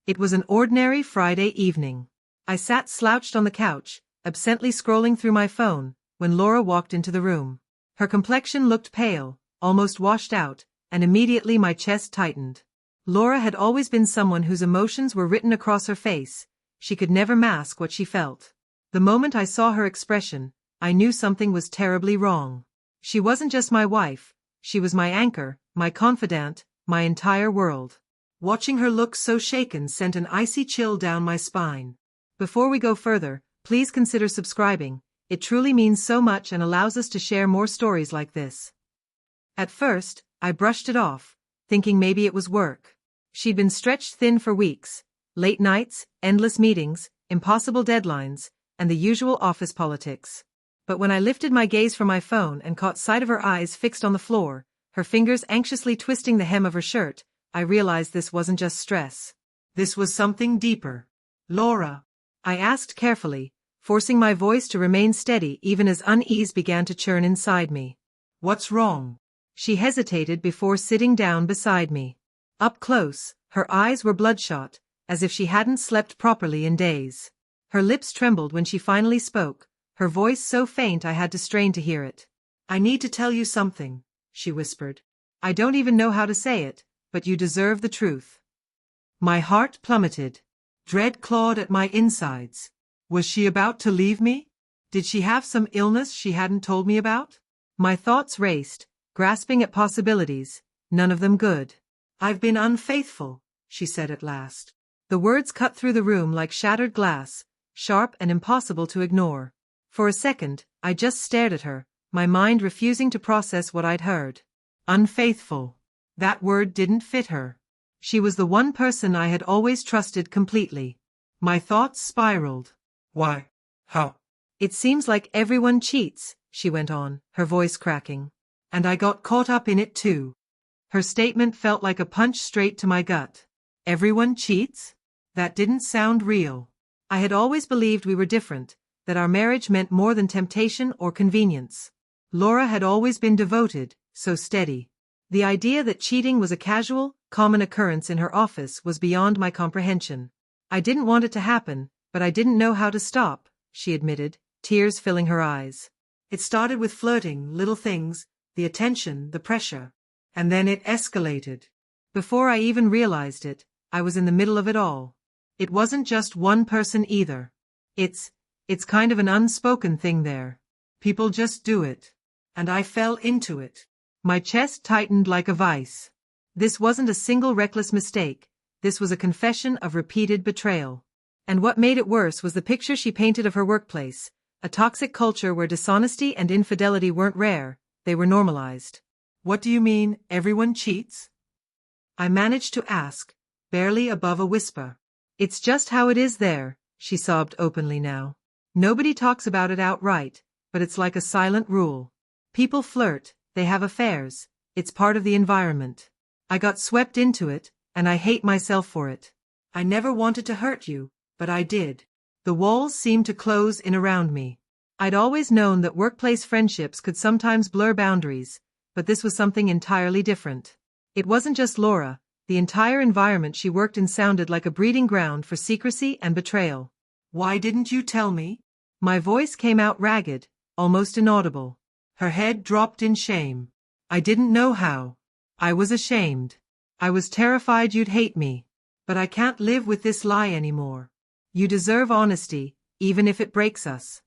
It was an ordinary Friday evening. I sat slouched on the couch, absently scrolling through my phone, when Laura walked into the room. Her complexion looked pale, almost washed out, and immediately my chest tightened. Laura had always been someone whose emotions were written across her face. She could never mask what she felt. The moment I saw her expression, I knew something was terribly wrong. She wasn't just my wife, she was my anchor, my confidant, my entire world. Watching her look so shaken sent an icy chill down my spine. Before we go further, please consider subscribing. It truly means so much and allows us to share more stories like this. At first, I brushed it off, thinking maybe it was work. She'd been stretched thin for weeks. Late nights, endless meetings, impossible deadlines, and the usual office politics. But when I lifted my gaze from my phone and caught sight of her eyes fixed on the floor, her fingers anxiously twisting the hem of her shirt, I realized this wasn't just stress. This was something deeper. Laura, I asked carefully, forcing my voice to remain steady even as unease began to churn inside me. What's wrong? She hesitated before sitting down beside me. Up close, her eyes were bloodshot, as if she hadn't slept properly in days. Her lips trembled when she finally spoke, her voice so faint I had to strain to hear it. I need to tell you something, she whispered. I don't even know how to say it, but you deserve the truth. My heart plummeted. Dread clawed at my insides. Was she about to leave me? Did she have some illness she hadn't told me about? My thoughts raced, grasping at possibilities, none of them good. I've been unfaithful, she said at last. The words cut through the room like shattered glass, sharp and impossible to ignore. For a second, I just stared at her, my mind refusing to process what I'd heard. Unfaithful. That word didn't fit her. She was the one person I had always trusted completely. My thoughts spiraled. Why? How? It seems like everyone cheats, she went on, her voice cracking. And I got caught up in it too. Her statement felt like a punch straight to my gut. Everyone cheats? That didn't sound real. I had always believed we were different, that our marriage meant more than temptation or convenience. Laura had always been devoted, so steady. The idea that cheating was a casual, common occurrence in her office was beyond my comprehension. I didn't want it to happen, but I didn't know how to stop, she admitted, tears filling her eyes. It started with flirting, little things, the attention, the pressure. And then it escalated. Before I even realized it, I was in the middle of it all. It wasn't just one person either. It's kind of an unspoken thing there. People just do it. And I fell into it. My chest tightened like a vice. This wasn't a single reckless mistake, this was a confession of repeated betrayal. And what made it worse was the picture she painted of her workplace, a toxic culture where dishonesty and infidelity weren't rare, they were normalized. What do you mean, everyone cheats? I managed to ask, barely above a whisper. It's just how it is there, she sobbed openly now. Nobody talks about it outright, but it's like a silent rule. People flirt, they have affairs, it's part of the environment. I got swept into it, and I hate myself for it. I never wanted to hurt you, but I did. The walls seemed to close in around me. I'd always known that workplace friendships could sometimes blur boundaries, but this was something entirely different. It wasn't just Laura, the entire environment she worked in sounded like a breeding ground for secrecy and betrayal. Why didn't you tell me? My voice came out ragged, almost inaudible. Her head dropped in shame. I didn't know how. I was ashamed. I was terrified you'd hate me. But I can't live with this lie anymore. You deserve honesty, even if it breaks us.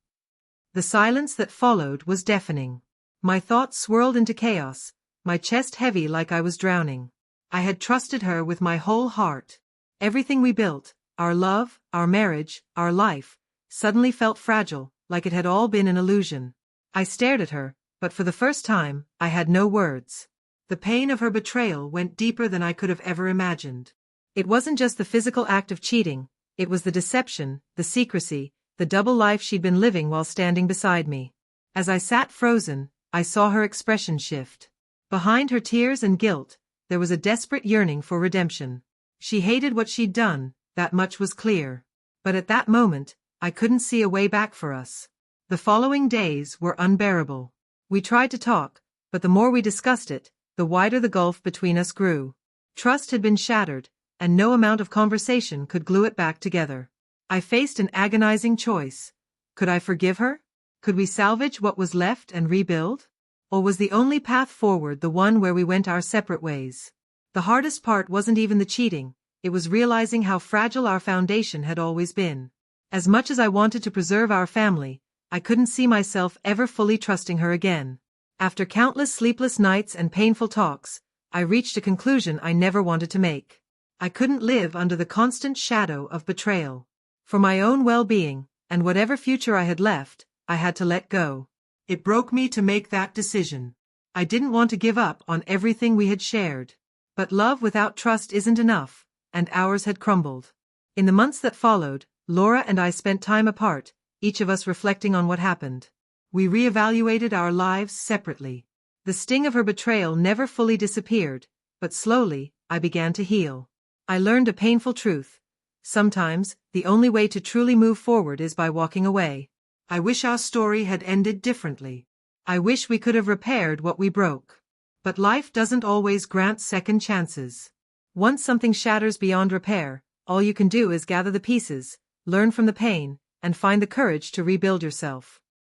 The silence that followed was deafening. My thoughts swirled into chaos, my chest heavy like I was drowning. I had trusted her with my whole heart. Everything we built, our love, our marriage, our life, suddenly felt fragile, like it had all been an illusion. I stared at her, but for the first time, I had no words. The pain of her betrayal went deeper than I could have ever imagined. It wasn't just the physical act of cheating, it was the deception, the secrecy, the double life she'd been living while standing beside me. As I sat frozen, I saw her expression shift. Behind her tears and guilt, there was a desperate yearning for redemption. She hated what she'd done, that much was clear. But at that moment, I couldn't see a way back for us. The following days were unbearable. We tried to talk, but the more we discussed it, the wider the gulf between us grew. Trust had been shattered, and no amount of conversation could glue it back together. I faced an agonizing choice. Could I forgive her? Could we salvage what was left and rebuild? Or was the only path forward the one where we went our separate ways? The hardest part wasn't even the cheating, it was realizing how fragile our foundation had always been. As much as I wanted to preserve our family, I couldn't see myself ever fully trusting her again. After countless sleepless nights and painful talks, I reached a conclusion I never wanted to make. I couldn't live under the constant shadow of betrayal. For my own well-being, and whatever future I had left, I had to let go. It broke me to make that decision. I didn't want to give up on everything we had shared. But love without trust isn't enough, and ours had crumbled. In the months that followed, Laura and I spent time apart, each of us reflecting on what happened. We reevaluated our lives separately. The sting of her betrayal never fully disappeared, but slowly, I began to heal. I learned a painful truth. Sometimes, the only way to truly move forward is by walking away. I wish our story had ended differently. I wish we could have repaired what we broke. But life doesn't always grant second chances. Once something shatters beyond repair, all you can do is gather the pieces, learn from the pain, and find the courage to rebuild yourself.